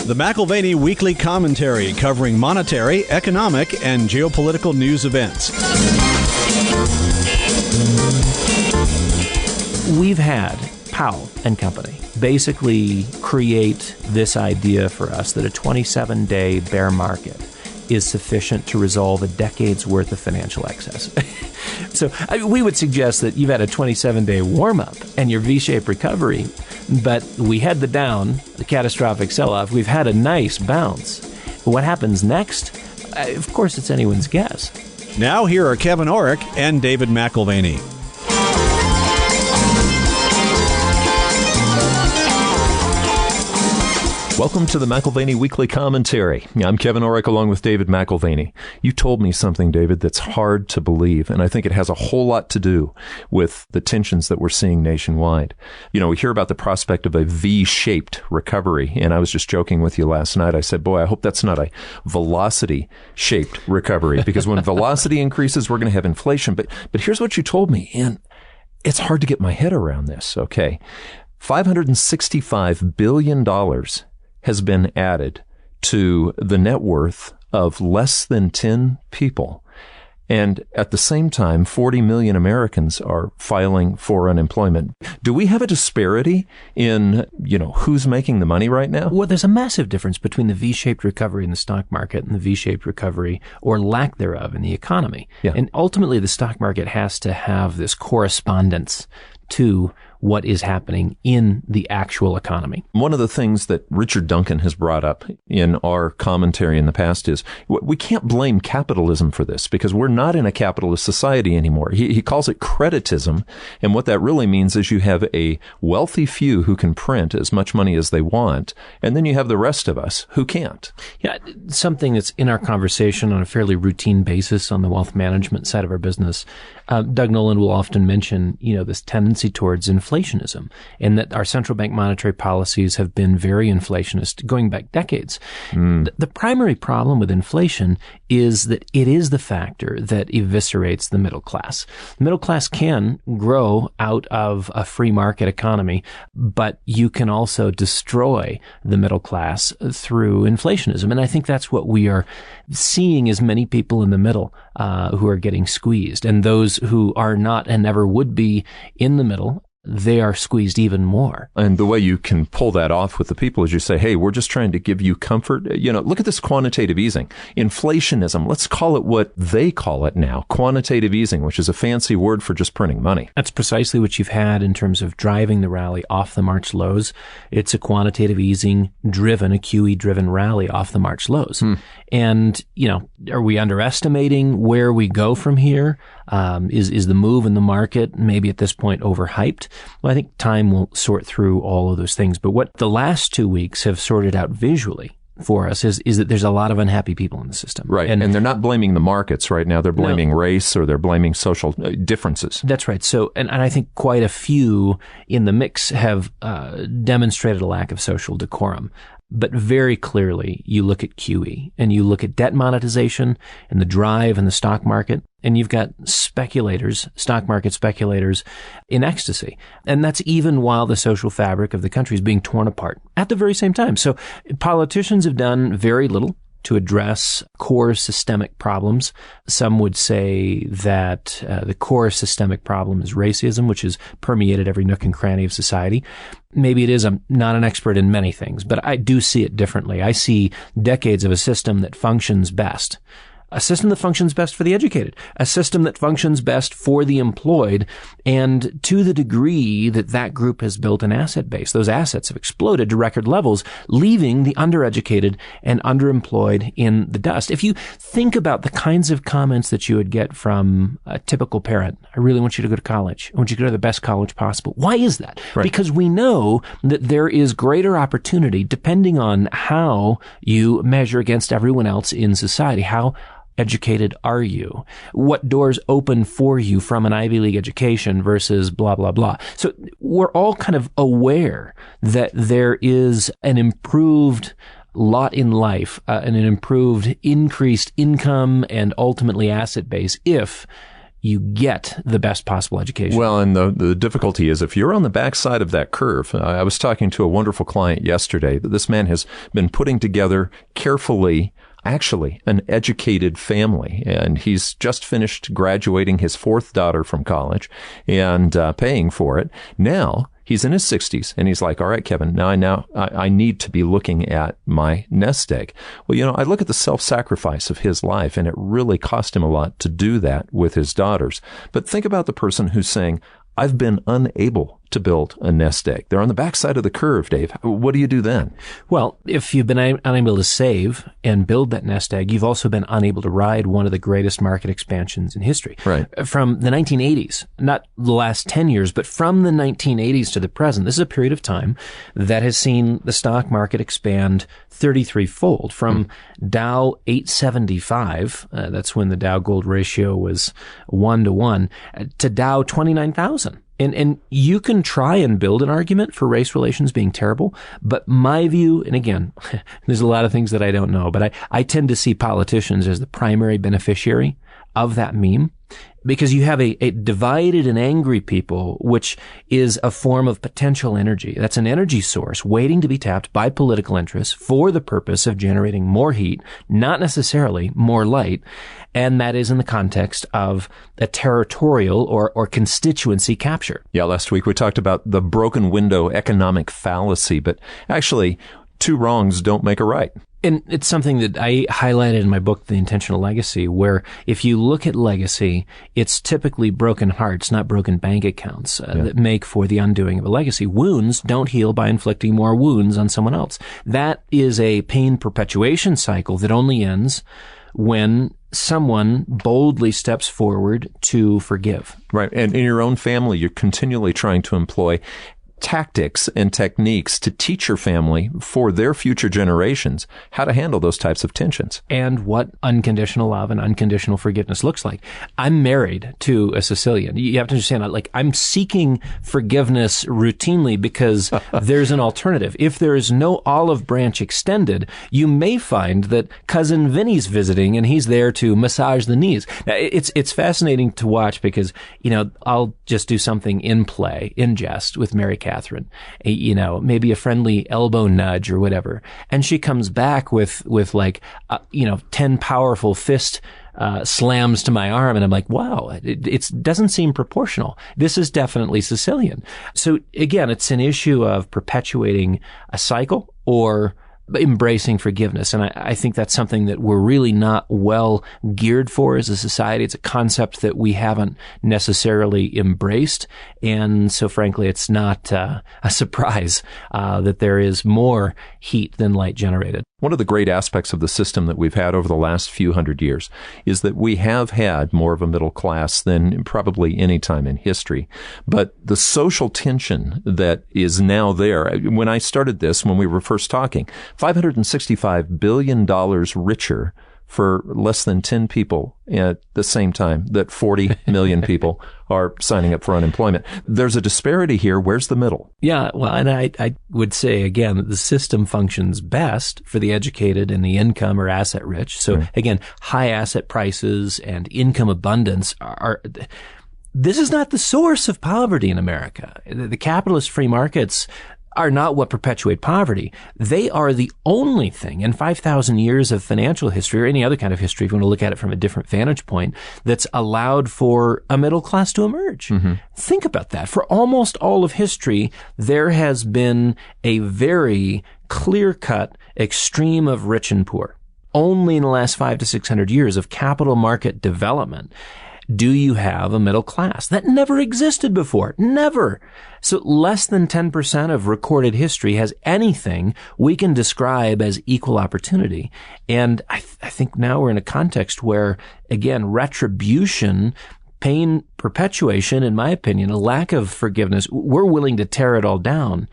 The McAlvany Weekly Commentary, covering monetary, economic, and geopolitical news events. We've had Powell and company basically create this idea for us that a 27-day bear market is sufficient to resolve a decade's worth of financial excess. So we would suggest that you've had a 27-day warm-up and your V-shaped recovery, but we had the catastrophic sell-off. We've had a nice bounce. What happens next? Of course, it's anyone's guess. Now here are Kevin Orrick and David McAlvany. Welcome to the McAlvany Weekly Commentary. I'm Kevin Orrick along with David McAlvany. You told me something, David, that's hard to believe, and I think it has a whole lot to do with the tensions that we're seeing nationwide. You know, we hear about the prospect of a V-shaped recovery, and I was just joking with you last night. I said, boy, I hope that's not a velocity-shaped recovery, because when velocity increases, we're going to have inflation. But here's what you told me, and it's hard to get my head around this, okay? $565 billion has been added to the net worth of less than 10 people. And at the same time, 40 million Americans are filing for unemployment. Do we have a disparity in, who's making the money right now? Well, there's a massive difference between the V-shaped recovery in the stock market and the V-shaped recovery, or lack thereof, in the economy. Yeah. And ultimately, the stock market has to have this correspondence to what is happening in the actual economy. One of the things that Richard Duncan has brought up in our commentary in the past is we can't blame capitalism for this, because we're not in a capitalist society anymore. He calls it creditism, and what that really means is you have a wealthy few who can print as much money as they want, and then you have the rest of us who can't. Yeah, something that's in our conversation on a fairly routine basis on the wealth management side of our business. Doug Nolan will often mention, this tendency towards inflationism, and that our central bank monetary policies have been very inflationist going back decades. The primary problem with inflation is that it is the factor that eviscerates the middle class. The middle class can grow out of a free market economy, but you can also destroy the middle class through inflationism. And I think that's what we are seeing, is many people in the middle who are getting squeezed, and those who are not and never would be in the middle, they are squeezed even more. And the way you can pull that off with the people is you say, hey, we're just trying to give you comfort. Look at this quantitative easing. Inflationism, let's call it what they call it now, quantitative easing, which is a fancy word for just printing money. That's precisely what you've had in terms of driving the rally off the March lows. It's a quantitative easing driven, a QE driven rally off the March lows. And, are we underestimating where we go from here? Is the move in the market maybe at this point overhyped? Well, I think time will sort through all of those things. But what the last 2 weeks have sorted out visually for us is that there's a lot of unhappy people in the system. Right. And they're not blaming the markets right now. They're blaming race, or they're blaming social differences. That's right. So, and I think quite a few in the mix have demonstrated a lack of social decorum. But very clearly, you look at QE and you look at debt monetization and the drive in the stock market, and you've got speculators, stock market speculators, in ecstasy. And that's even while the social fabric of the country is being torn apart at the very same time. So politicians have done very little to address core systemic problems. Some would say that the core systemic problem is racism, which has permeated every nook and cranny of society. Maybe it is. I'm not an expert in many things, but I do see it differently. I see decades of a system that functions best. A system that functions best for the educated, a system that functions best for the employed, and to the degree that that group has built an asset base, those assets have exploded to record levels, leaving the undereducated and underemployed in the dust. If you think about the kinds of comments that you would get from a typical parent, I really want you to go to college. I want you to go to the best college possible. Why is that? Right. Because we know that there is greater opportunity depending on how you measure against everyone else in society. How educated are you? What doors open for you from an Ivy League education versus blah, blah, blah. So we're all kind of aware that there is an improved lot in life and an improved increased income and ultimately asset base if you get the best possible education. Well, and the difficulty is if you're on the backside of that curve. I was talking to a wonderful client yesterday. This man has been putting together carefully, actually, an educated family. And he's just finished graduating his fourth daughter from college and paying for it. Now, he's in his 60s, and he's like, all right, Kevin, now I need to be looking at my nest egg. Well, I look at the self-sacrifice of his life, and it really cost him a lot to do that with his daughters. But think about the person who's saying, I've been unable to build a nest egg. They're on the backside of the curve, Dave. What do you do then? Well, if you've been unable to save and build that nest egg, you've also been unable to ride one of the greatest market expansions in history. Right. From the 1980s, not the last 10 years, but from the 1980s to the present, this is a period of time that has seen the stock market expand 33-fold from Dow 875, that's when the Dow gold ratio was 1-to-1, to Dow 29,000. And you can try and build an argument for race relations being terrible, but my view, and again, there's a lot of things that I don't know, but I tend to see politicians as the primary beneficiary of that meme, because you have a divided and angry people, which is a form of potential energy. That's an energy source waiting to be tapped by political interests for the purpose of generating more heat, not necessarily more light. And that is in the context of a territorial or constituency capture. Yeah, last week we talked about the broken window economic fallacy, but actually, two wrongs don't make a right. And it's something that I highlighted in my book, The Intentional Legacy, where if you look at legacy, it's typically broken hearts, not broken bank accounts, that make for the undoing of a legacy. Wounds don't heal by inflicting more wounds on someone else. That is a pain perpetuation cycle that only ends when someone boldly steps forward to forgive. Right. And in your own family, you're continually trying to employ tactics and techniques to teach your family for their future generations how to handle those types of tensions. And what unconditional love and unconditional forgiveness looks like. I'm married to a Sicilian. You have to understand, I'm seeking forgiveness routinely because there's an alternative. If there is no olive branch extended, you may find that cousin Vinny's visiting and he's there to massage the knees. Now, it's fascinating to watch because, I'll just do something in play, in jest with Mary Catherine, maybe a friendly elbow nudge or whatever. And she comes back with 10 powerful fist slams to my arm. And I'm like, wow, it doesn't seem proportional. This is definitely Sicilian. So again, it's an issue of perpetuating a cycle or embracing forgiveness. And I think that's something that we're really not well geared for as a society. It's a concept that we haven't necessarily embraced. And so frankly, it's not a surprise that there is more heat than light generated. One of the great aspects of the system that we've had over the last few hundred years is that we have had more of a middle class than probably any time in history. But the social tension that is now there, when I started this, when we were first talking, $565 billion richer for less than 10 people at the same time that 40 million people are signing up for unemployment. There's a disparity here. Where's the middle? Yeah, well, and I would say, again, that the system functions best for the educated and the income or asset rich. So, again, high asset prices and income abundance are... This is not the source of poverty in America. The capitalist free markets are not what perpetuate poverty. They are the only thing in 5,000 years of financial history or any other kind of history, if you want to look at it from a different vantage point, that's allowed for a middle class to emerge. Think about that. For almost all of history, there has been a very clear-cut extreme of rich and poor. Only in the last 500 to 600 years of capital market development do you have a middle class. That never existed before. Never. So less than 10% of recorded history has anything we can describe as equal opportunity. And I think now we're in a context where, again, retribution, pain perpetuation, in my opinion, a lack of forgiveness, we're willing to tear it all down.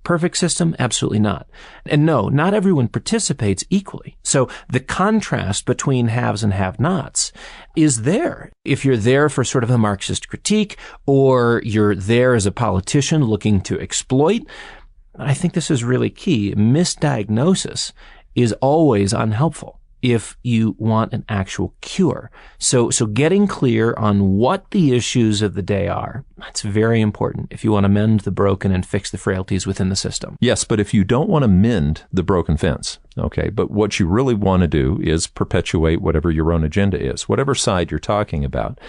Perfect system? Absolutely not. And no, not everyone participates equally. So the contrast between haves and have-nots is there. If you're there for sort of a Marxist critique, or you're there as a politician looking to exploit, I think this is really key. Misdiagnosis is always unhelpful. if you want an actual cure. So getting clear on what the issues of the day are, that's very important if you want to mend the broken and fix the frailties within the system. Yes, but if you don't want to mend the broken fence, okay, but what you really want to do is perpetuate whatever your own agenda is, whatever side you're talking about,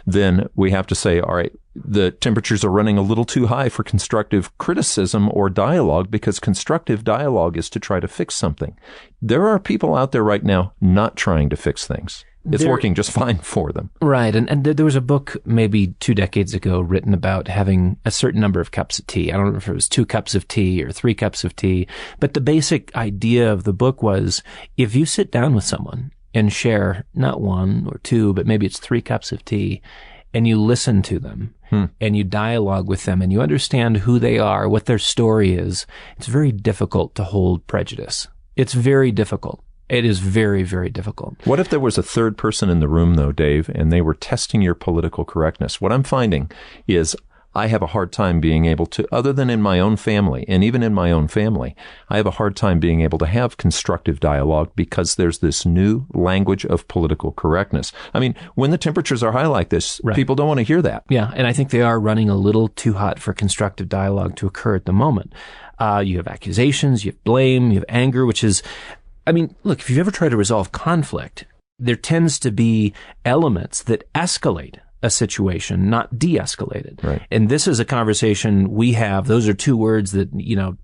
then we have to say, all right, the temperatures are running a little too high for constructive criticism or dialogue, because constructive dialogue is to try to fix something. There are people out there right now not trying to fix things. It's working just fine for them. Right. And there was a book maybe 2 decades ago written about having a certain number of cups of tea. I don't know if it was 2 cups of tea or 3 cups of tea, but the basic idea of the book was, if you sit down with someone and share not 1 or 2, but maybe it's 3 cups of tea, and you listen to them and you dialogue with them and you understand who they are, what their story is, it's very difficult to hold prejudice. It's very difficult. It is very, very difficult. What if there was a third person in the room, though, Dave, and they were testing your political correctness? What I'm finding is I have a hard time being able to, other than in my own family, and even in my own family, I have a hard time being able to have constructive dialogue because there's this new language of political correctness. I mean, when the temperatures are high like this, right, people don't want to hear that. Yeah, and I think they are running a little too hot for constructive dialogue to occur at the moment. You have accusations, you have blame, you have anger, which is, I mean, look, if you've ever tried to resolve conflict, there tends to be elements that escalate a situation, not de-escalate it. Right. And this is a conversation we have. Those are 2 words that,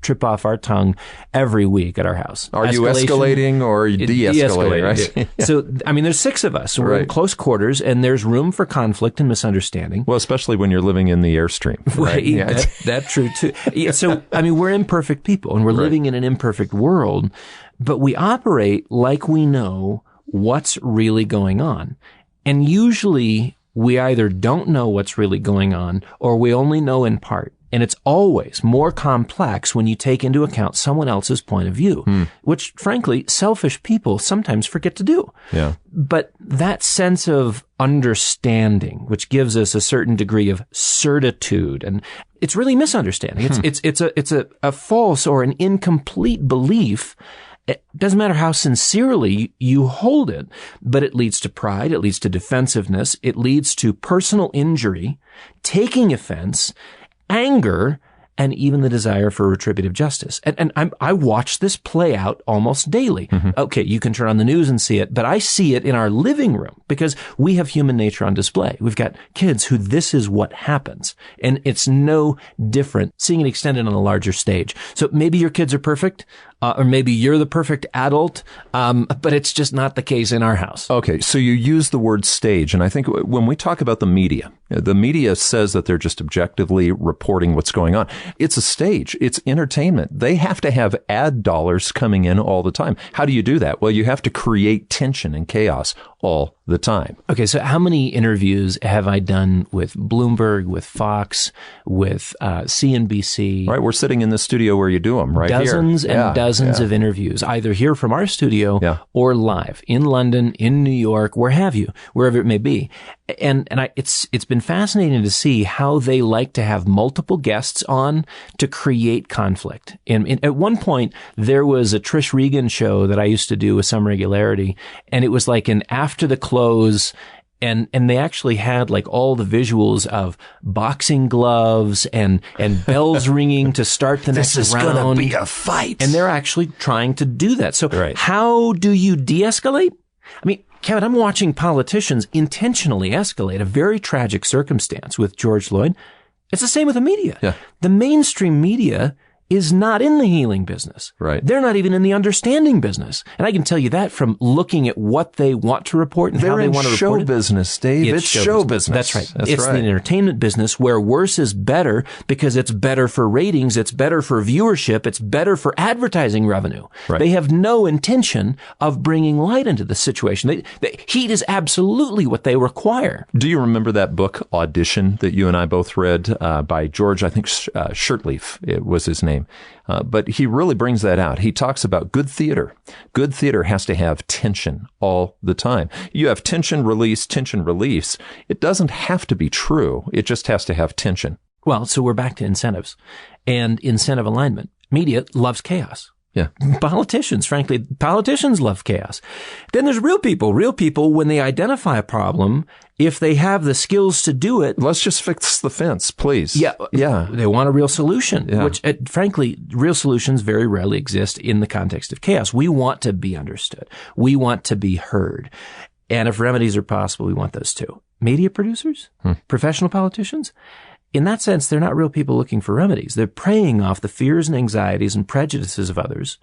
trip off our tongue every week at our house. Are you escalating or are you de-escalating, right? Yeah. So, I mean, there's 6 of us. So we're in close quarters and there's room for conflict and misunderstanding. Well, especially when you're living in the Airstream. Right. Yeah. That's true too. Yeah, so, I mean, we're imperfect people and we're living in an imperfect world, but we operate like we know what's really going on. And usually we either don't know what's really going on or we only know in part. And it's always more complex when you take into account someone else's point of view, which, frankly, selfish people sometimes forget to do. Yeah. But that sense of understanding, which gives us a certain degree of certitude, and it's really misunderstanding. It's a false or an incomplete belief. It doesn't matter how sincerely you hold it, but it leads to pride, it leads to defensiveness, it leads to personal injury, taking offense, anger, and even the desire for retributive justice. And I watch this play out almost daily. Mm-hmm. Okay, you can turn on the news and see it, but I see it in our living room because we have human nature on display. We've got kids who this is what happens. And it's no different seeing it extended on a larger stage. So maybe your kids are perfect, or maybe you're the perfect adult, but it's just not the case in our house. Okay, so you use the word stage, and I think when we talk about the media says that they're just objectively reporting what's going on. It's a stage. It's entertainment. They have to have ad dollars coming in all the time. How do you do that? Well, you have to create tension and chaos all the time. Okay, so how many interviews have I done with Bloomberg, with Fox, with CNBC? Right, we're sitting in the studio where you do them, right? Dozens here. And dozens of interviews, either here from our studio or live in London, in New York, where have you, wherever it may be. And it's been fascinating to see how they like to have multiple guests on to create conflict. And at one point, there was a Trish Regan show that I used to do with some regularity, and it was like an after the close, and they actually had like all the visuals of boxing gloves and bells ringing to start the next round. This is going to be a fight. And they're actually trying to do that. So how do you de-escalate? I mean, Kevin, I'm watching politicians intentionally escalate a very tragic circumstance with George Floyd. It's the same with the media. Yeah. The mainstream media is not in the healing business. Right. They're not even in the understanding business. And I can tell you that from looking at what they want to report and how they want to report it. They're in show business, Dave. It's show business. That's right. It's the entertainment business where worse is better because it's better for ratings, it's better for viewership, it's better for advertising revenue. Right. They have no intention of bringing light into the situation. Heat is absolutely what they require. Do you remember that book, Audition, that you and I both read by George, I think Shirtleaf, it was his name. But he really brings that out. He talks about good theater. Good theater has to have tension all the time. You have tension, release. It doesn't have to be true. It just has to have tension. Well, so we're back to incentives and incentive alignment. Media loves chaos. Yeah. Politicians, frankly, politicians love chaos. Then there's real people. Real people, when they identify a problem, if they have the skills to do it. Let's just fix the fence, please. Yeah. They want a real solution, which frankly, real solutions very rarely exist in the context of chaos. We want to be understood. We want to be heard. And if remedies are possible, we want those too. Media producers, professional politicians, in that sense, they're not real people looking for remedies. They're preying off the fears and anxieties and prejudices of others,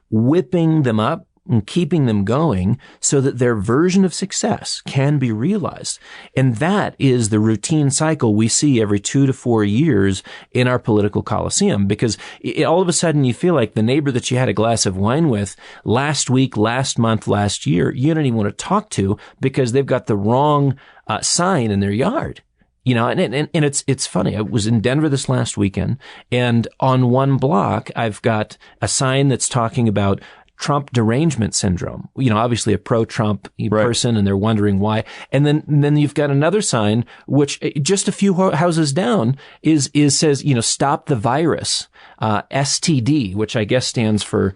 whipping them up and keeping them going so that their version of success can be realized. And that is the routine cycle we see every 2 to 4 years in our political coliseum, because all of a sudden you feel like the neighbor that you had a glass of wine with last week, last month, last year, you don't even want to talk to because they've got the wrong sign in their yard. You know, and it's funny. I was in Denver this last weekend, and on one block, I've got a sign that's talking about Trump derangement syndrome. You know, obviously a pro-Trump person, and they're wondering why. And then you've got another sign, which just a few houses down says, you know, stop the virus, STD, which I guess stands for,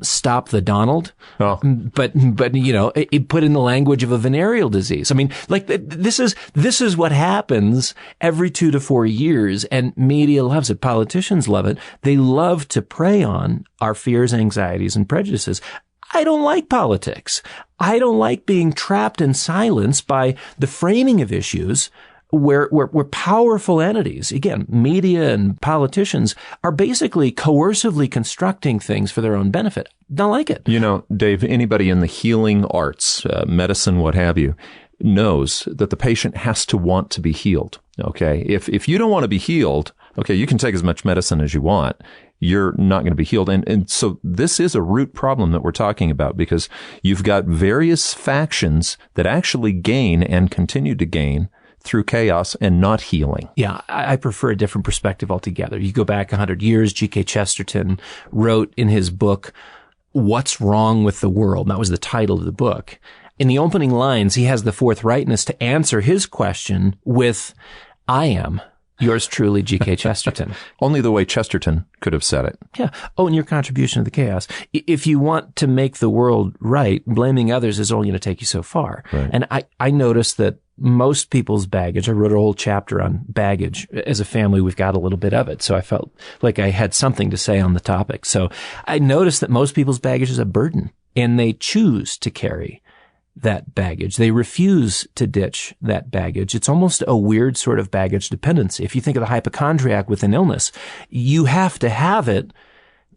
stop the Donald. Oh. But, you know, it put in the language of a venereal disease. I mean, like this is what happens every 2 to 4 years, and media loves it. Politicians love it. They love to prey on our fears, anxieties, and prejudices. I don't like politics. I don't like being trapped in silence by the framing of issues where powerful entities, again, media and politicians, are basically coercively constructing things for their own benefit. Don't like it. You know, Dave, anybody in the healing arts, medicine, what have you, knows that the patient has to want to be healed. Okay. If you don't want to be healed, okay, you can take as much medicine as you want. You're not going to be healed. And so this is a root problem that we're talking about, because you've got various factions that actually gain and continue to gain through chaos and not healing. Yeah, I prefer a different perspective altogether. You go back 100 years, G.K. Chesterton wrote in his book, What's Wrong with the World? That was the title of the book. In the opening lines, he has the forthrightness to answer his question with, I am. Yours truly, G.K. Chesterton. Only the way Chesterton could have said it. Yeah. Oh, and your contribution to the chaos. If you want to make the world right, blaming others is only going to take you so far. Right. And I noticed that most people's baggage, I wrote a whole chapter on baggage. As a family, we've got a little bit of it. So I felt like I had something to say on the topic. So I noticed that most people's baggage is a burden, and they choose to carry that baggage. They refuse to ditch that baggage. It's almost a weird sort of baggage dependency. If you think of the hypochondriac with an illness, you have to have it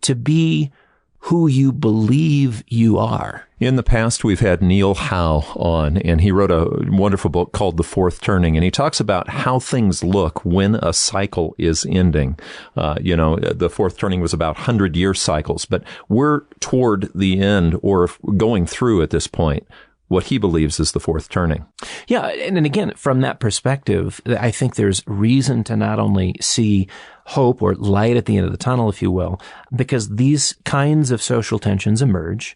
to be who you believe you are. In the past, we've had Neil Howe on, and he wrote a wonderful book called The Fourth Turning, and he talks about how things look when a cycle is ending. The Fourth Turning was about 100-year cycles, but we're toward the end, or going through at this point what he believes is the fourth turning. Yeah, and again, from that perspective, I think there's reason to not only see hope or light at the end of the tunnel, if you will, because these kinds of social tensions emerge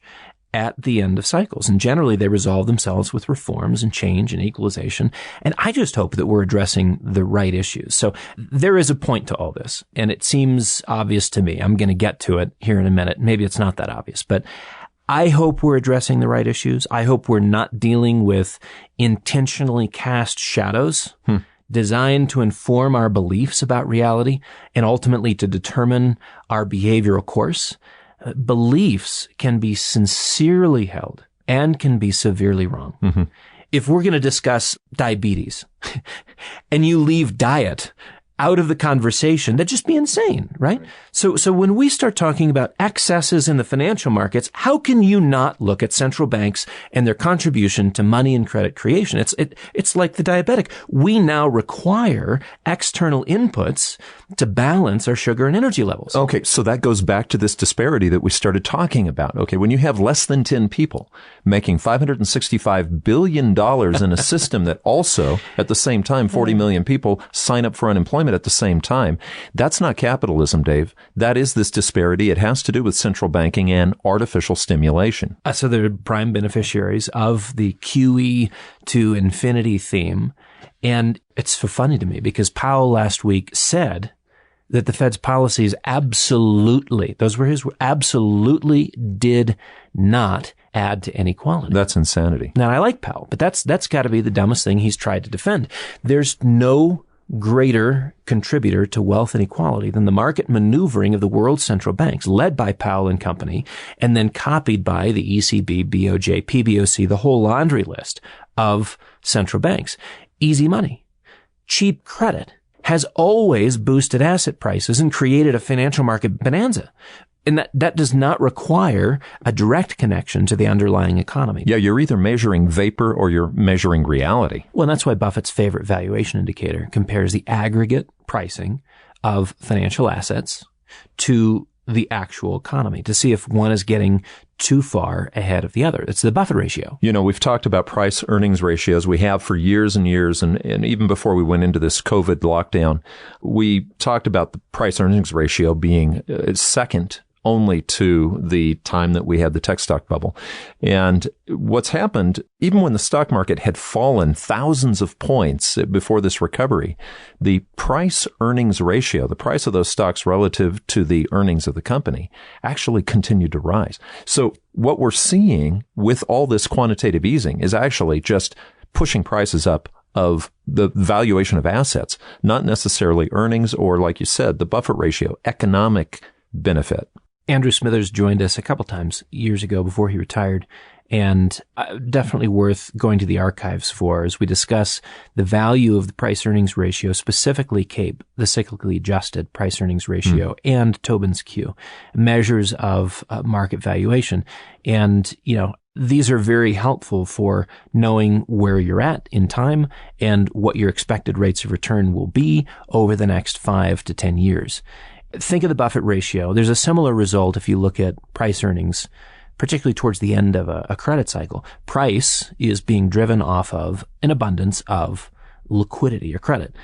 at the end of cycles. And generally, they resolve themselves with reforms and change and equalization. And I just hope that we're addressing the right issues. So there is a point to all this, and it seems obvious to me. I'm going to get to it here in a minute. Maybe it's not that obvious, but I hope we're addressing the right issues. I hope we're not dealing with intentionally cast shadows designed to inform our beliefs about reality and ultimately to determine our behavioral course. Beliefs can be sincerely held and can be severely wrong. Mm-hmm. If we're going to discuss diabetes and you leave diet out of the conversation, that'd just be insane, right? So when we start talking about excesses in the financial markets, how can you not look at central banks and their contribution to money and credit creation? It's like the diabetic. We now require external inputs to balance our sugar and energy levels. Okay, so that goes back to this disparity that we started talking about. Okay, when you have less than 10 people making $565 billion in a system that also, at the same time, 40 million people sign up for unemployment at the same time, that's not capitalism, Dave. That is this disparity. It has to do with central banking and artificial stimulation. So they're prime beneficiaries of the QE to infinity theme. And it's so funny to me because Powell last week said that the Fed's policies absolutely, those were his, absolutely did not add to inequality. That's insanity. Now, I like Powell, but that's got to be the dumbest thing he's tried to defend. There's no greater contributor to wealth inequality than the market maneuvering of the world's central banks, led by Powell and company, and then copied by the ECB, BOJ, PBOC, the whole laundry list of central banks. Easy money, cheap credit has always boosted asset prices and created a financial market bonanza. And that does not require a direct connection to the underlying economy. Yeah, you're either measuring vapor or you're measuring reality. Well, that's why Buffett's favorite valuation indicator compares the aggregate pricing of financial assets to the actual economy to see if one is getting too far ahead of the other. It's the Buffett ratio. You know, we've talked about price earnings ratios. We have for years and years. And even before we went into this COVID lockdown, we talked about the price earnings ratio being second only to the time that we had the tech stock bubble. And what's happened, even when the stock market had fallen thousands of points before this recovery, the price earnings ratio, the price of those stocks relative to the earnings of the company, actually continued to rise. So what we're seeing with all this quantitative easing is actually just pushing prices up of the valuation of assets, not necessarily earnings or, like you said, the Buffett ratio, economic benefit. Andrew Smithers joined us a couple times years ago before he retired, and definitely worth going to the archives for as we discuss the value of the price-earnings ratio, specifically CAPE, the cyclically adjusted price-earnings ratio, and Tobin's Q, measures of market valuation. And, you know, these are very helpful for knowing where you're at in time and what your expected rates of return will be over the next 5 to 10 years. Think of the Buffett ratio. There's a similar result if you look at price earnings, particularly towards the end of a credit cycle. Price is being driven off of an abundance of liquidity or credit.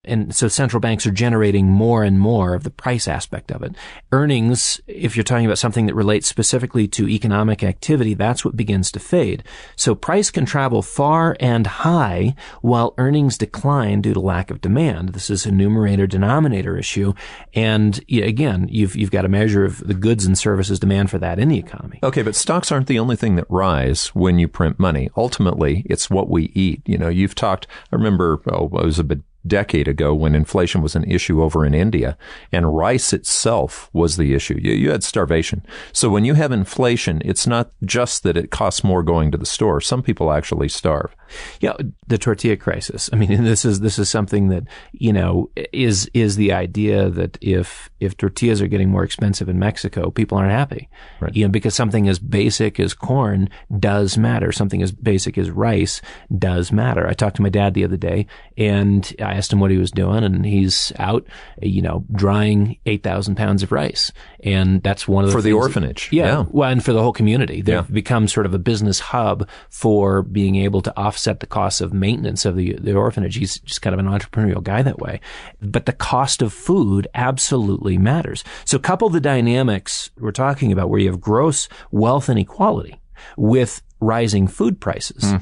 And so central banks are generating more and more of the price aspect of it. Earnings, if you're talking about something that relates specifically to economic activity, that's what begins to fade. So price can travel far and high while earnings decline due to lack of demand. This is a numerator-denominator issue. And again, you've got a measure of the goods and services demand for that in the economy. Okay, but stocks aren't the only thing that rise when you print money. Ultimately, it's what we eat. You know, you've talked, I remember, it was a decade ago when inflation was an issue over in India and rice itself was the issue. You had starvation. So when you have inflation, it's not just that it costs more going to the store. Some people actually starve. Yeah, the tortilla crisis. I mean, this is something that, you know, is the idea that if tortillas are getting more expensive in Mexico, people aren't happy. Right. You know, because something as basic as corn does matter. Something as basic as rice does matter. I talked to my dad the other day and I asked him what he was doing, and he's out, you know, drying 8,000 pounds of rice. And that's one of the things. For the orphanage. Yeah. Well, and for the whole community. They've become sort of a business hub for being able to offset the costs of maintenance of the orphanage. He's just kind of an entrepreneurial guy that way. But the cost of food absolutely matters. So couple the dynamics we're talking about where you have gross wealth inequality with rising food prices.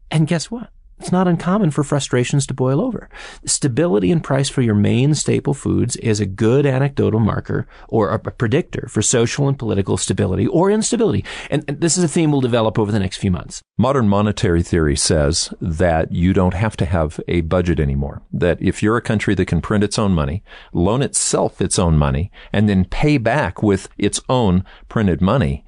And guess what? It's not uncommon for frustrations to boil over. Stability in price for your main staple foods is a good anecdotal marker or a predictor for social and political stability or instability. And this is a theme we'll develop over the next few months. Modern monetary theory says that you don't have to have a budget anymore. That if you're a country that can print its own money, loan itself its own money, and then pay back with its own printed money,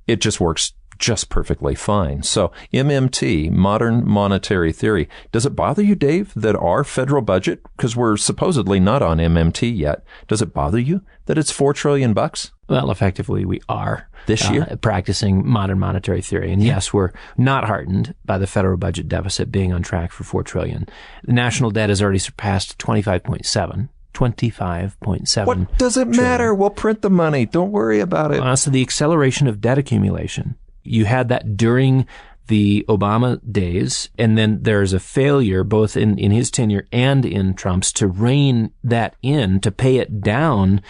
it just works just perfectly fine. So MMT, modern monetary theory, does it bother you, Dave, that our federal budget, because we're supposedly not on MMT yet, does it bother you that it's $4 trillion? Well, effectively, we are this year practicing modern monetary theory. And yes, we're not heartened by the federal budget deficit being on track for $4 trillion. The national debt has already surpassed 25.7. 25.7. What does it matter? We'll print the money. Don't worry about it. So the acceleration of debt accumulation, you had that during the Obama days, and then there's a failure both in his tenure and in Trump's to rein that in, to pay it down,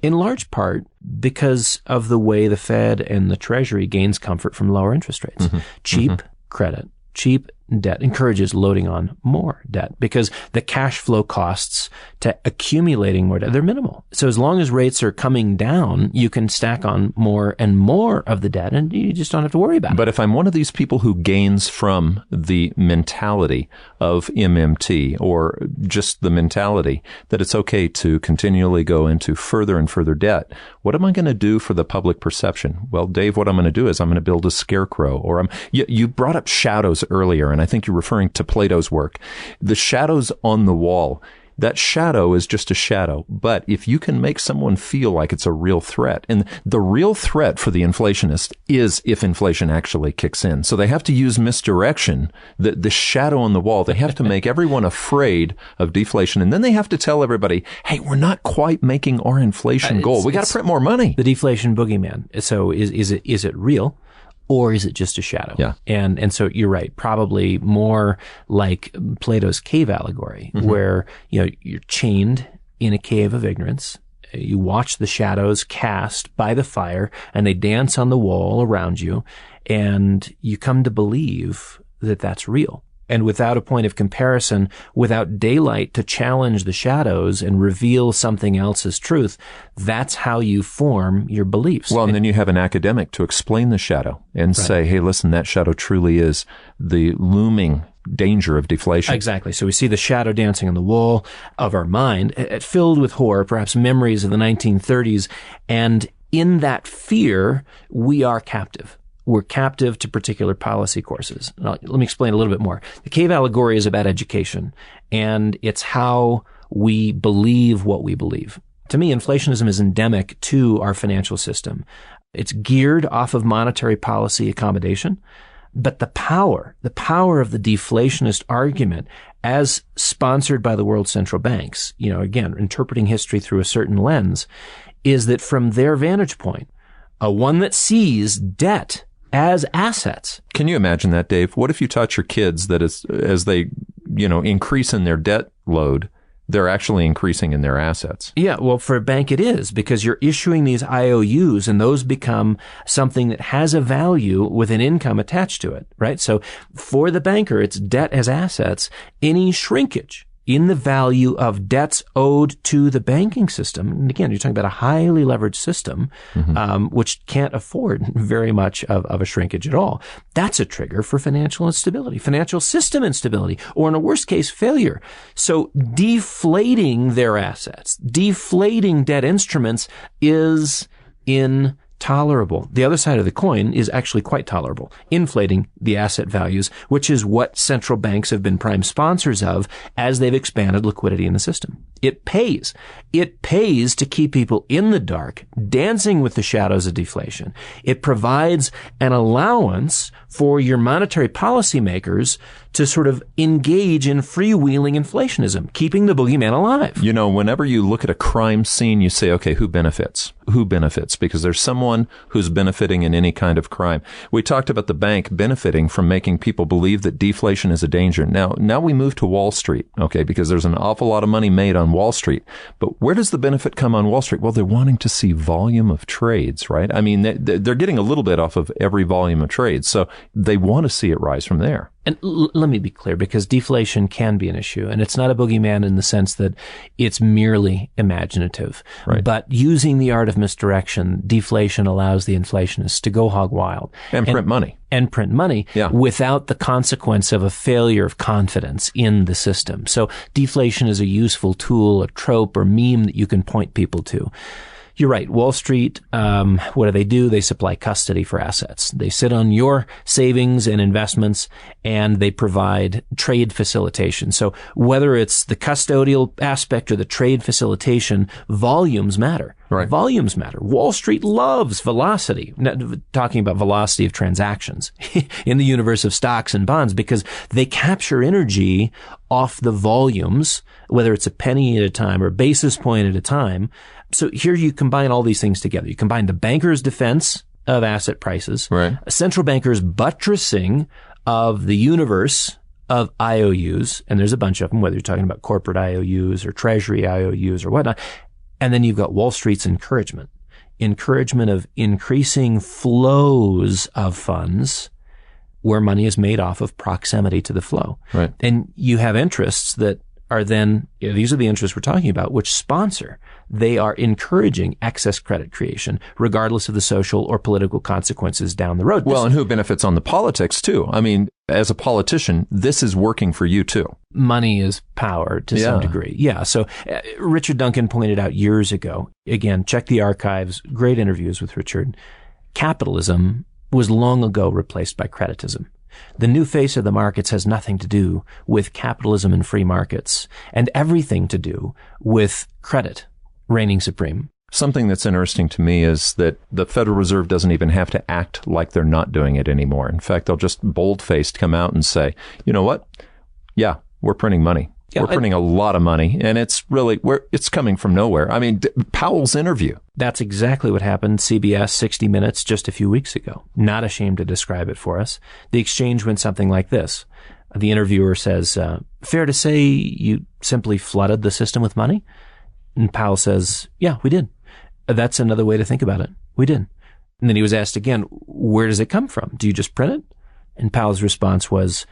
in large part because of the way the Fed and the Treasury gains comfort from lower interest rates. Cheap credit, cheap debt encourages loading on more debt because the cash flow costs to accumulating more debt, they're minimal. So as long as rates are coming down, you can stack on more and more of the debt and you just don't have to worry about it. But if I'm one of these people who gains from the mentality of MMT or just the mentality that it's okay to continually go into further and further debt, what am I going to do for the public perception? Well, Dave, what I'm going to do is I'm going to build a scarecrow. Or you brought up shadows earlier, and I think you're referring to Plato's work. The shadows on the wall, that shadow is just a shadow. But if you can make someone feel like it's a real threat, and the real threat for the inflationist is if inflation actually kicks in. So they have to use misdirection, the shadow on the wall. They have to make everyone afraid of deflation. And then they have to tell everybody, hey, we're not quite making our inflation goal. We got to print more money. The deflation boogeyman. So is it real? Or is it just a shadow? Yeah. And so you're right, probably more like Plato's cave allegory, where, you're chained in a cave of ignorance. You watch the shadows cast by the fire and they dance on the wall around you. And you come to believe that that's real. And without a point of comparison, without daylight to challenge the shadows and reveal something else as truth, that's how you form your beliefs. Well, and then you have an academic to explain the shadow and say, hey, listen, that shadow truly is the looming danger of deflation. Exactly. So we see the shadow dancing on the wall of our mind, filled with horror, perhaps memories of the 1930s. And in that fear, we are captive. We're captive to particular policy courses. Now, let me explain a little bit more. The cave allegory is about education, and it's how we believe what we believe. To me, inflationism is endemic to our financial system. It's geared off of monetary policy accommodation, but the power of the deflationist argument as sponsored by the world central banks, again, interpreting history through a certain lens, is that from their vantage point, one that sees debt as assets. Can you imagine that, Dave? What if you taught your kids that as they, increase in their debt load, they're actually increasing in their assets? Yeah, well, for a bank it is, because you're issuing these IOUs and those become something that has a value with an income attached to it, right? So for the banker, it's debt as assets. Any shrinkage in the value of debts owed to the banking system. And again, you're talking about a highly leveraged system, which can't afford very much of a shrinkage at all. That's a trigger for financial instability, financial system instability, or in a worst case, failure. So deflating their assets, deflating debt instruments is intolerable. The other side of the coin is actually quite tolerable, inflating the asset values, which is what central banks have been prime sponsors of as they've expanded liquidity in the system. It pays. It pays to keep people in the dark, dancing with the shadows of deflation. It provides an allowance for your monetary policymakers to sort of engage in freewheeling inflationism, keeping the boogeyman alive. Whenever you look at a crime scene, you say, okay, who benefits? Who benefits? Because there's someone who's benefiting in any kind of crime. We talked about the bank benefiting from making people believe that deflation is a danger. Now we move to Wall Street, okay, because there's an awful lot of money made on Wall Street. But where does the benefit come on Wall Street? Well, they're wanting to see volume of trades, right? I mean, they're getting a little bit off of every volume of trades. So they want to see it rise from there. And let me be clear, because deflation can be an issue, and it's not a boogeyman in the sense that it's merely imaginative. Right. But using the art of misdirection, deflation allows the inflationists to go hog wild. And print money. And print money without the consequence of a failure of confidence in the system. So deflation is a useful tool, a trope, or meme that you can point people to. You're right. Wall Street, what do? They supply custody for assets. They sit on your savings and investments, and they provide trade facilitation. So whether it's the custodial aspect or the trade facilitation, volumes matter. Right. Volumes matter. Wall Street loves velocity, talking about velocity of transactions in the universe of stocks and bonds, because they capture energy off the volumes, whether it's a penny at a time or a basis point at a time. So here you combine all these things together. You combine the banker's defense of asset prices, right, a central banker's buttressing of the universe of IOUs, and there's a bunch of them, whether you're talking about corporate IOUs or treasury IOUs or whatnot. And then you've got Wall Street's encouragement of increasing flows of funds where money is made off of proximity to the flow. Right. And you have interests that are then, these are the interests we're talking about, which sponsor. They are encouraging excess credit creation, regardless of the social or political consequences down the road. Well, and who benefits on the politics too? I mean, as a politician, this is working for you too. Money is power to some degree. Yeah. So Richard Duncan pointed out years ago, again, check the archives, great interviews with Richard. Capitalism was long ago replaced by creditism. The new face of the markets has nothing to do with capitalism and free markets, and everything to do with credit reigning supreme. Something that's interesting to me is that the Federal Reserve doesn't even have to act like they're not doing it anymore. In fact, they'll just bold-faced come out and say, you know what? Yeah, we're printing money. Yeah, we're printing a lot of money, and it's coming from nowhere. I mean, Powell's interview. That's exactly what happened. CBS 60 Minutes just a few weeks ago. Not ashamed to describe it for us. The exchange went something like this. The interviewer says, fair to say you simply flooded the system with money? And Powell says, yeah, we did. That's another way to think about it. We did. And then he was asked again, where does it come from? Do you just print it? And Powell's response was,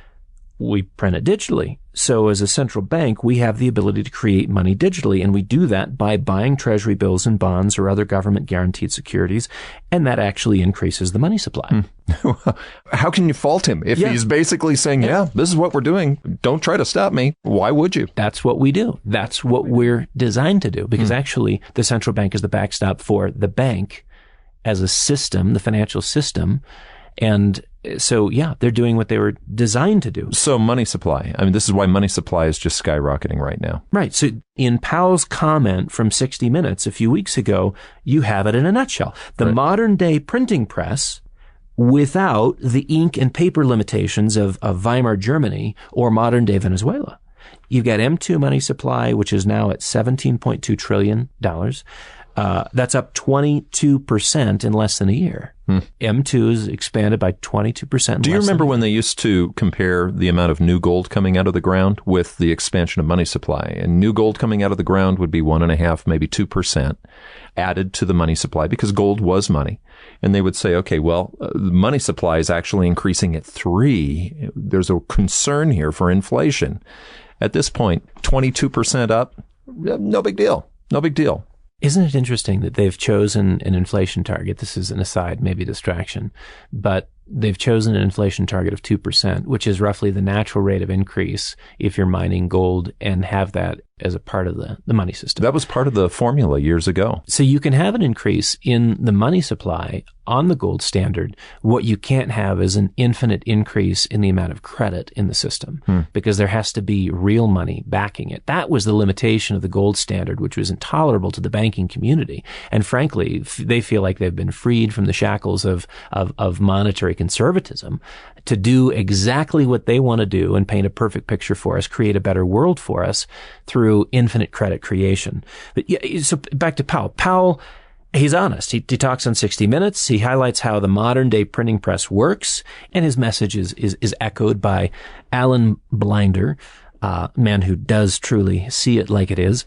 we print it digitally. So as a central bank, we have the ability to create money digitally, and we do that by buying treasury bills and bonds or other government guaranteed securities, and that actually increases the money supply. How can you fault him if he's basically saying, this is what we're doing. Don't try to stop me. Why would you? That's what we do. That's what we're designed to do, because actually the central bank is the backstop for the bank as a system, the financial system. And so, they're doing what they were designed to do. So money supply. I mean, this is why money supply is just skyrocketing right now. Right. So in Powell's comment from 60 Minutes a few weeks ago, you have it in a nutshell. The modern day printing press, without the ink and paper limitations of Weimar Germany or modern day Venezuela. You've got M2 money supply, which is now at $17.2 trillion. That's up 22% in less than a year. M2 is expanded by 22%. Do you remember when they used to compare the amount of new gold coming out of the ground with the expansion of money supply? And new gold coming out of the ground would be 1.5%, maybe 2% added to the money supply because gold was money. And they would say, okay, well, the money supply is actually increasing at 3%. There's a concern here for inflation. At this point, 22% up, no big deal. No big deal. Isn't it interesting that they've chosen an inflation target? This is an aside, maybe distraction, but they've chosen an inflation target of 2%, which is roughly the natural rate of increase if you're mining gold and have that as a part of the money system. That was part of the formula years ago. So you can have an increase in the money supply on the gold standard. What you can't have is an infinite increase in the amount of credit in the system because there has to be real money backing it. That was the limitation of the gold standard, which was intolerable to the banking community. And frankly, they feel like they've been freed from the shackles of monetary conservatism to do exactly what they want to do and paint a perfect picture for us, create a better world for us through infinite credit creation. But so back to Powell. Powell, he's honest. He talks on 60 Minutes. He highlights how the modern day printing press works, and his message is echoed by Alan Blinder, man who does truly see it like it is,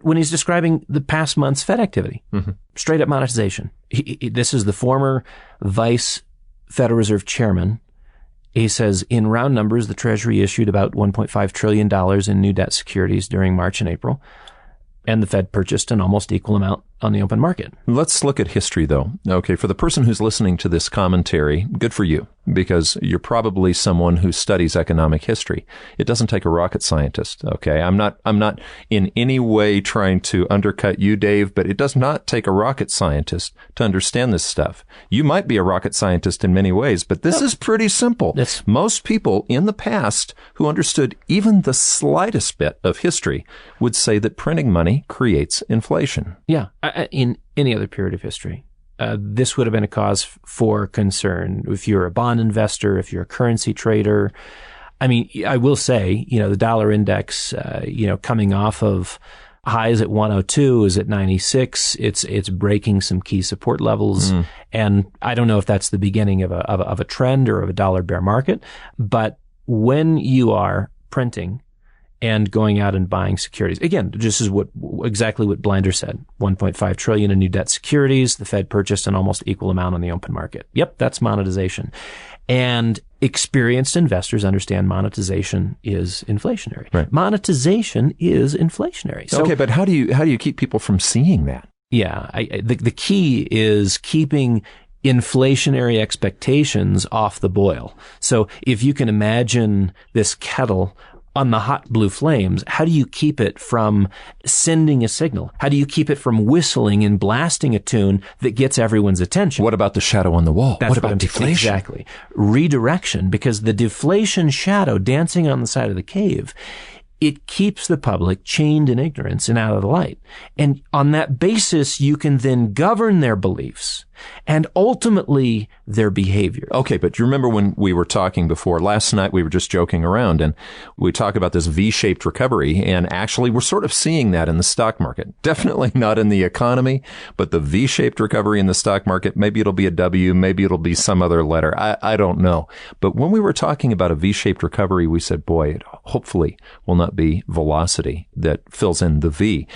when he's describing the past month's Fed activity. Straight up monetization. This is the former Vice Federal Reserve Chairman. He says, in round numbers, the Treasury issued about $1.5 trillion in new debt securities during March and April, and the Fed purchased an almost equal amount on the open market. Let's look at history, though. Okay, for the person who's listening to this commentary, good for you, because you're probably someone who studies economic history. It doesn't take a rocket scientist, okay? I'm not in any way trying to undercut you, Dave, but it does not take a rocket scientist to understand this stuff. You might be a rocket scientist in many ways, but this is pretty simple. Most people in the past who understood even the slightest bit of history would say that printing money creates inflation. Yeah. In any other period of history, this would have been a cause for concern. If you're a bond investor, if you're a currency trader, I mean, I will say, the dollar index, coming off of highs at 102 is at 96. It's breaking some key support levels. And I don't know if that's the beginning of a trend or of a dollar bear market. But when you are printing and going out and buying securities. Again, this is exactly what Blinder said. $1.5 trillion in new debt securities. The Fed purchased an almost equal amount on the open market. Yep, that's monetization. And experienced investors understand monetization is inflationary. Right. Monetization is inflationary. So, okay, but how do you keep people from seeing that? Yeah, the key is keeping inflationary expectations off the boil. So if you can imagine this kettle on the hot blue flames, how do you keep it from sending a signal? How do you keep it from whistling and blasting a tune that gets everyone's attention? What about the shadow on the wall? That's what about deflation? Exactly. Redirection, because the deflation shadow dancing on the side of the cave, it keeps the public chained in ignorance and out of the light. And on that basis, you can then govern their beliefs and ultimately their behavior. Okay, but you remember when we were talking before, last night we were just joking around and we talk about this V-shaped recovery, and actually we're sort of seeing that in the stock market. Definitely not in the economy, but the V-shaped recovery in the stock market, maybe it'll be a W, maybe it'll be some other letter. I don't know. But when we were talking about a V-shaped recovery, we said, boy, it hopefully will not be velocity that fills in the V.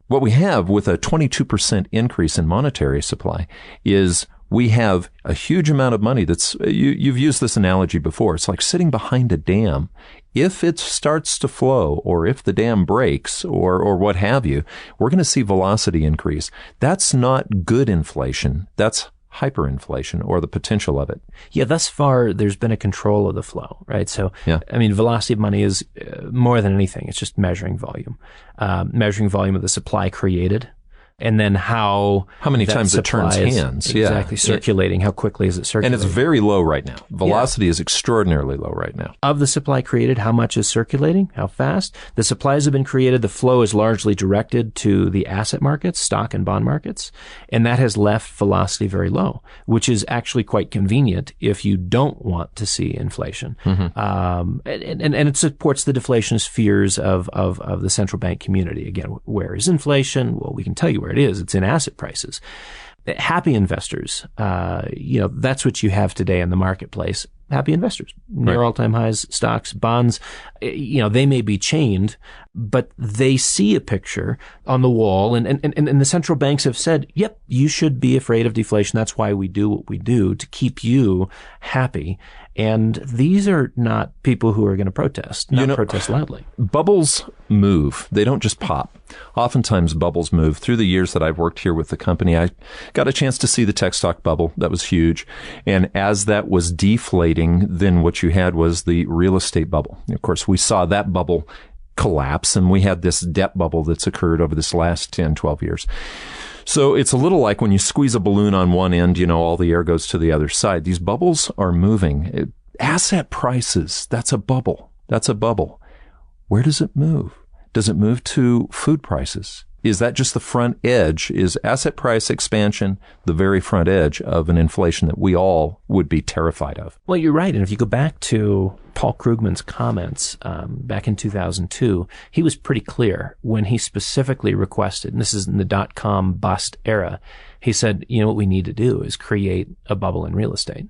What we have with a 22% increase in monetary supply is we have a huge amount of money that's, you've used this analogy before. It's like sitting behind a dam. If it starts to flow, or if the dam breaks, or what have you, we're going to see velocity increase. That's not good inflation. That's hyperinflation, or the potential of it. Yeah, thus far, there's been a control of the flow, right? So, yeah. I mean, velocity of money is more than anything. It's just measuring volume of the supply created, and then how many times it turns hands. Exactly, circulating. How quickly is it circulating? And it's very low right now. Velocity is extraordinarily low right now. Of the supply created, how much is circulating? How fast? The supplies have been created. The flow is largely directed to the asset markets, stock and bond markets, and that has left velocity very low, which is actually quite convenient if you don't want to see inflation. Mm-hmm. And it supports the deflationist fears of the central bank community. Again, where is inflation? Well, we can tell you where it is. It's in asset prices. Happy investors, that's what you have today in the marketplace. Happy investors, near all-time highs, stocks, bonds, they may be chained, but they see a picture on the wall, and the central banks have said, yep, you should be afraid of deflation. That's why we do what we do, to keep you happy. And these are not people who are going to protest, protest loudly. Bubbles move. They don't just pop. Oftentimes bubbles move. Through the years that I've worked here with the company, I got a chance to see the tech stock bubble. That was huge. And as that was deflating, then what you had was the real estate bubble. Of course, we saw that bubble collapse, and we had this debt bubble that's occurred over this last 10, 12 years. So it's a little like when you squeeze a balloon on one end, all the air goes to the other side. These bubbles are moving. Asset prices, that's a bubble. That's a bubble. Where does it move? Does it move to food prices? Is that just the front edge? Is asset price expansion the very front edge of an inflation that we all would be terrified of? Well, you're right. And if you go back to Paul Krugman's comments back in 2002, he was pretty clear when he specifically requested, and this is in the dot-com bust era, he said, what we need to do is create a bubble in real estate.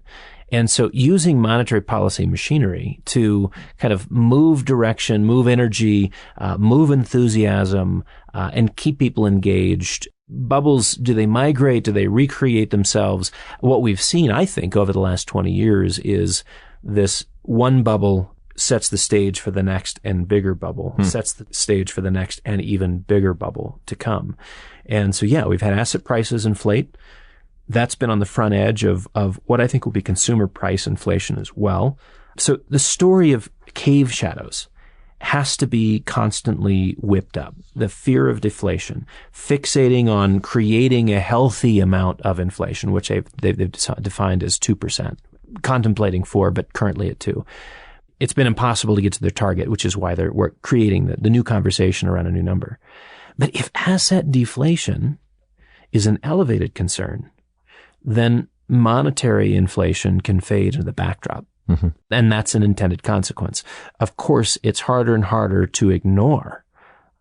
And so using monetary policy machinery to kind of move direction, move energy, move enthusiasm, and keep people engaged. Bubbles, do they migrate? Do they recreate themselves? What we've seen, I think, over the last 20 years is this one bubble sets the stage for the next and bigger bubble, sets the stage for the next and even bigger bubble to come. And so, we've had asset prices inflate. That's been on the front edge of what I think will be consumer price inflation as well. So the story of cave shadows has to be constantly whipped up. The fear of deflation, fixating on creating a healthy amount of inflation, which they've defined as 2%, contemplating 4%, but currently at 2%. It's been impossible to get to their target, which is why we're creating the new conversation around a new number. But if asset deflation is an elevated concern, then monetary inflation can fade into the backdrop. Mm-hmm. And that's an intended consequence. Of course, it's harder and harder to ignore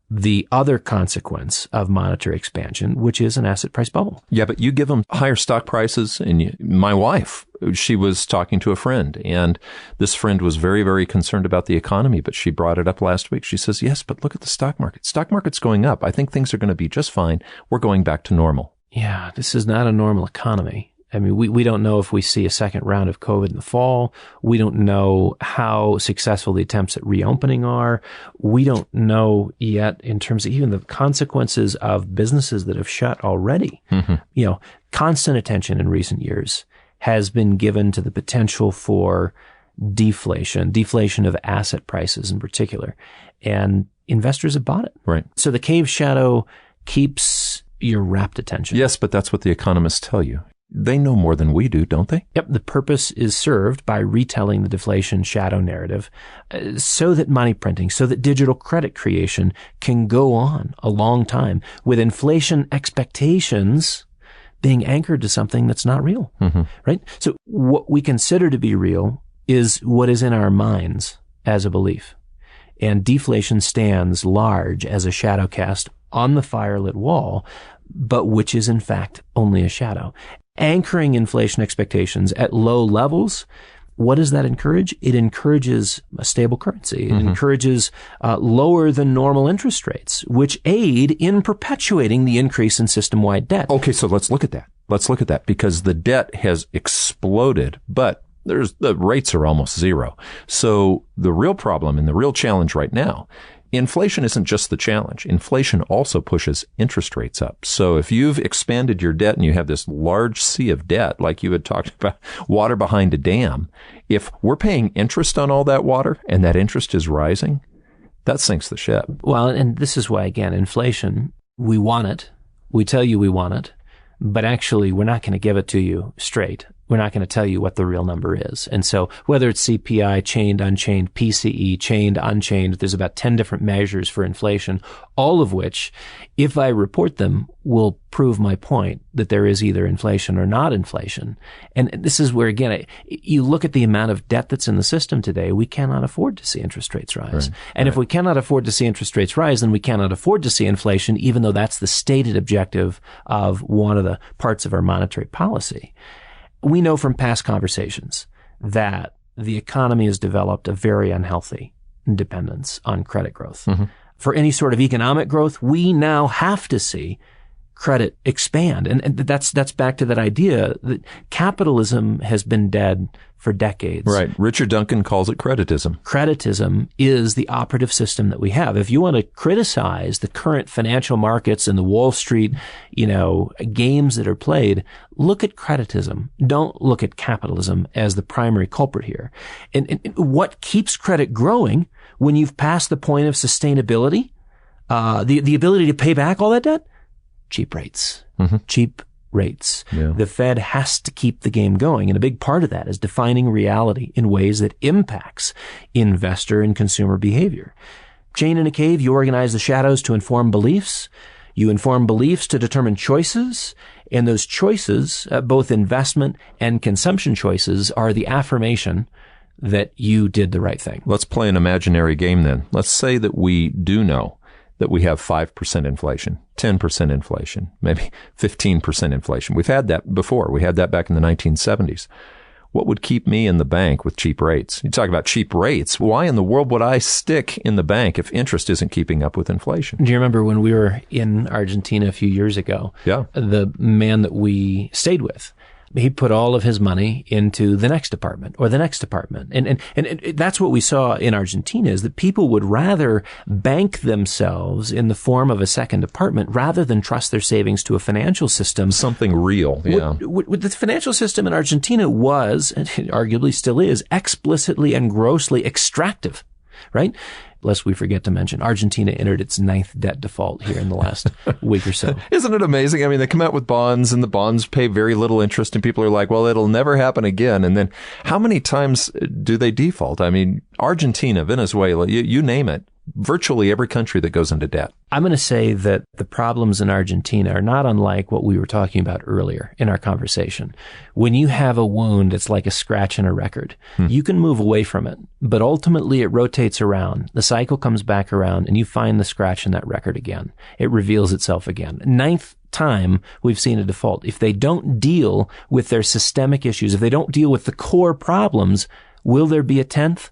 the other consequence of monetary expansion, which is an asset price bubble. Yeah, but you give them higher stock prices. And my wife, she was talking to a friend, and this friend was very, very concerned about the economy, but she brought it up last week. She says, yes, but look at the stock market. Stock market's going up. I think things are going to be just fine. We're going back to normal. Yeah, this is not a normal economy. I mean, we don't know if we see a second round of COVID in the fall. We don't know how successful the attempts at reopening are. We don't know yet in terms of even the consequences of businesses that have shut already. Mm-hmm. Constant attention in recent years has been given to the potential for deflation of asset prices in particular. And investors have bought it. Right. So the cave shadow keeps your rapt attention. Yes, but that's what the economists tell you. They know more than we do, don't they? Yep. The purpose is served by retelling the deflation shadow narrative so that money printing, so that digital credit creation can go on a long time with inflation expectations being anchored to something that's not real, mm-hmm. right? So what we consider to be real is what is in our minds as a belief. And deflation stands large as a shadow cast on the firelit wall, but which is in fact only a shadow. Anchoring inflation expectations at low levels, what does that encourage? It encourages a stable currency. It mm-hmm. encourages lower than normal interest rates, which aid in perpetuating the increase in system-wide debt. Okay, so let's look at that because the debt has exploded, but the rates are almost zero. So the real problem and the real challenge right now, inflation isn't just the challenge. Inflation also pushes interest rates up. So if you've expanded your debt and you have this large sea of debt, like you had talked about, water behind a dam, if we're paying interest on all that water and that interest is rising, that sinks the ship. Well, and this is why, again, inflation, we want it. We tell you we want it, but actually we're not going to give it to you straight. We're not going to tell you what the real number is. And so whether it's CPI, chained, unchained, PCE, chained, unchained, there's about 10 different measures for inflation, all of which, if I report them, will prove my point that there is either inflation or not inflation. And this is where, again, you look at the amount of debt that's in the system today, we cannot afford to see interest rates rise. Right. And if we cannot afford to see interest rates rise, then we cannot afford to see inflation, even though that's the stated objective of one of the parts of our monetary policy. We know from past conversations that the economy has developed a very unhealthy dependence on credit growth. Mm-hmm. For any sort of economic growth, we now have to see credit expand. And that's back to that idea that capitalism has been dead for decades. Right. Richard Duncan calls it creditism. Creditism is the operative system that we have. If you want to criticize the current financial markets and the Wall Street, games that are played, look at creditism. Don't look at capitalism as the primary culprit here. And what keeps credit growing when you've passed the point of sustainability, the ability to pay back all that debt? Cheap rates. Mm-hmm. Cheap rates. Yeah. The Fed has to keep the game going. And a big part of that is defining reality in ways that impacts investor and consumer behavior. Chained in a cave, you organize the shadows to inform beliefs. You inform beliefs to determine choices. And those choices, both investment and consumption choices, are the affirmation that you did the right thing. Let's play an imaginary game then. Let's say that we do know that we have 5% inflation, 10% inflation, maybe 15% inflation. We've had that before. We had that back in the 1970s. What would keep me in the bank with cheap rates? You talk about cheap rates. Why in the world would I stick in the bank if interest isn't keeping up with inflation? Do you remember when we were in Argentina a few years ago? Yeah. The man that we stayed with, he put all of his money into the next apartment or the next apartment. And that's what we saw in Argentina, is that people would rather bank themselves in the form of a second apartment rather than trust their savings to a financial system. Something real, yeah. What the financial system in Argentina was, and arguably still is, explicitly and grossly extractive, right? Lest we forget to mention, Argentina entered its 9th debt default here in the last week or so. Isn't it amazing? I mean, they come out with bonds and the bonds pay very little interest and people are like, well, it'll never happen again. And then how many times do they default? I mean, Argentina, Venezuela, you name it. Virtually every country that goes into debt. I'm going to say that the problems in Argentina are not unlike what we were talking about earlier in our conversation. When you have a wound, it's like a scratch in a record. You can move away from it, but ultimately it rotates around. The cycle comes back around and you find the scratch in that record again. It reveals itself again. 9th time we've seen a default. If they don't deal with their systemic issues, if they don't deal with the core problems, will there be a 10th?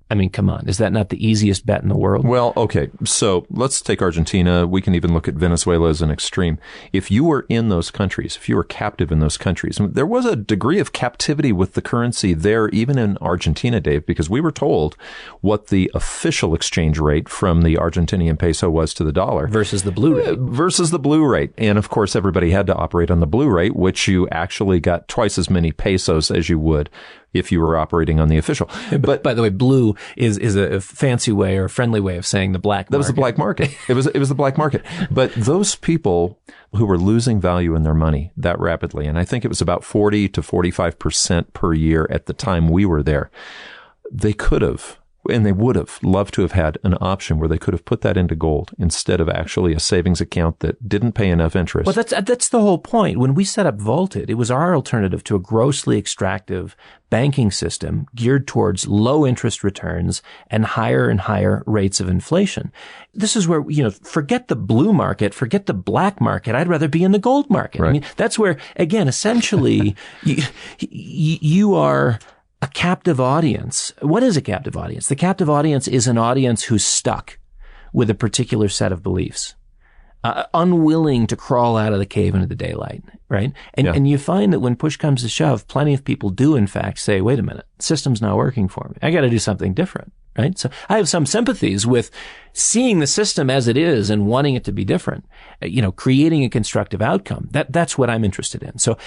I mean, come on. Is that not the easiest bet in the world? Well, okay. So let's take Argentina. We can even look at Venezuela as an extreme. If you were in those countries, if you were captive in those countries, there was a degree of captivity with the currency there, even in Argentina, Dave, because we were told what the official exchange rate from the Argentinian peso was to the dollar. Versus the blue rate. Versus the blue rate. And of course, everybody had to operate on the blue rate, which you actually got twice as many pesos as you would if you were operating on the official. But by the way, blue is a fancy way or a friendly way of saying the black market. That was the black market. It was the black market. But those people who were losing value in their money that rapidly, and I think it was about 40 to 45% per year at the time we were there, they could have, and they would have loved to have had an option where they could have put that into gold instead of actually a savings account that didn't pay enough interest. Well, that's the whole point. When we set up Vaulted, it was our alternative to a grossly extractive banking system geared towards low interest returns and higher rates of inflation. This is where, forget the blue market, forget the black market. I'd rather be in the gold market. Right. I mean, that's where, again, essentially, you are a captive audience. What is a captive audience? The captive audience is an audience who's stuck with a particular set of beliefs, unwilling to crawl out of the cave into the daylight, right? And you find that when push comes to shove, plenty of people do in fact say, wait a minute, the system's not working for me. I got to do something different, right? So I have some sympathies with seeing the system as it is and wanting it to be different, creating a constructive outcome. That's what I'm interested in. So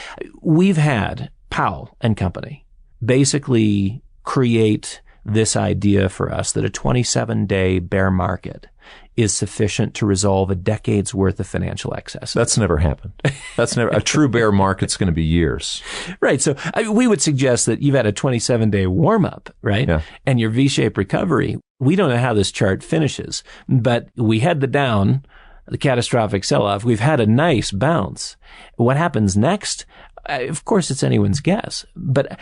we've had Powell and company basically create this idea for us that a 27-day bear market is sufficient to resolve a decade's worth of financial excess. That's never happened. A true bear market's going to be years. Right. So we would suggest that you've had a 27-day warm-up, right? Yeah. And your V-shaped recovery. We don't know how this chart finishes, but we had the catastrophic sell-off. We've had a nice bounce. What happens next? Of course, it's anyone's guess. But,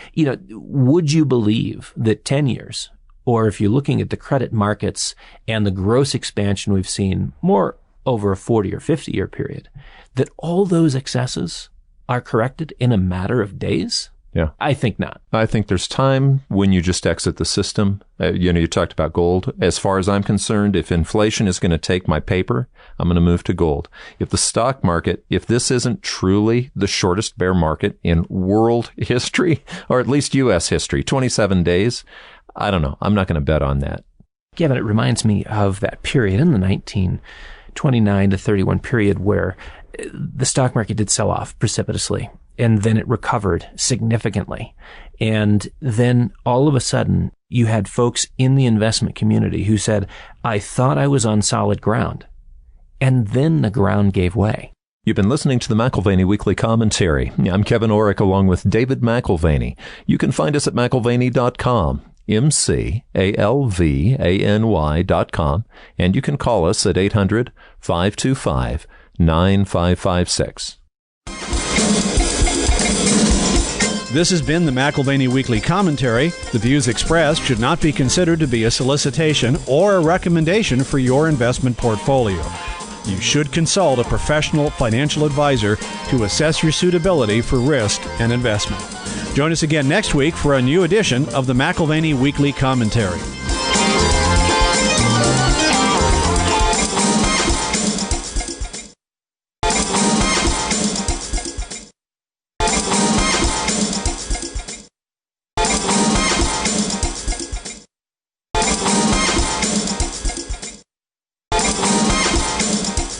would you believe that 10 years, or if you're looking at the credit markets and the gross expansion we've seen more over a 40 or 50-year period, that all those excesses are corrected in a matter of days? Yeah. I think not. I think there's time when you just exit the system. You talked about gold. As far as I'm concerned, if inflation is going to take my paper, I'm going to move to gold. If the stock market, if this isn't truly the shortest bear market in world history, or at least U.S. history, 27 days, I don't know. I'm not going to bet on that. Kevin, it reminds me of that period in the 1929 to 31 period where the stock market did sell off precipitously. And then it recovered significantly. And then all of a sudden, you had folks in the investment community who said, I thought I was on solid ground. And then the ground gave way. You've been listening to the McAlvany Weekly Commentary. I'm Kevin Orrick along with David McAlvany. You can find us at McAlvany.com. McAlvany.com. And you can call us at 800-525-9556. This has been the McAlvany Weekly Commentary. The views expressed should not be considered to be a solicitation or a recommendation for your investment portfolio. You should consult a professional financial advisor to assess your suitability for risk and investment. Join us again next week for a new edition of the McAlvany Weekly Commentary.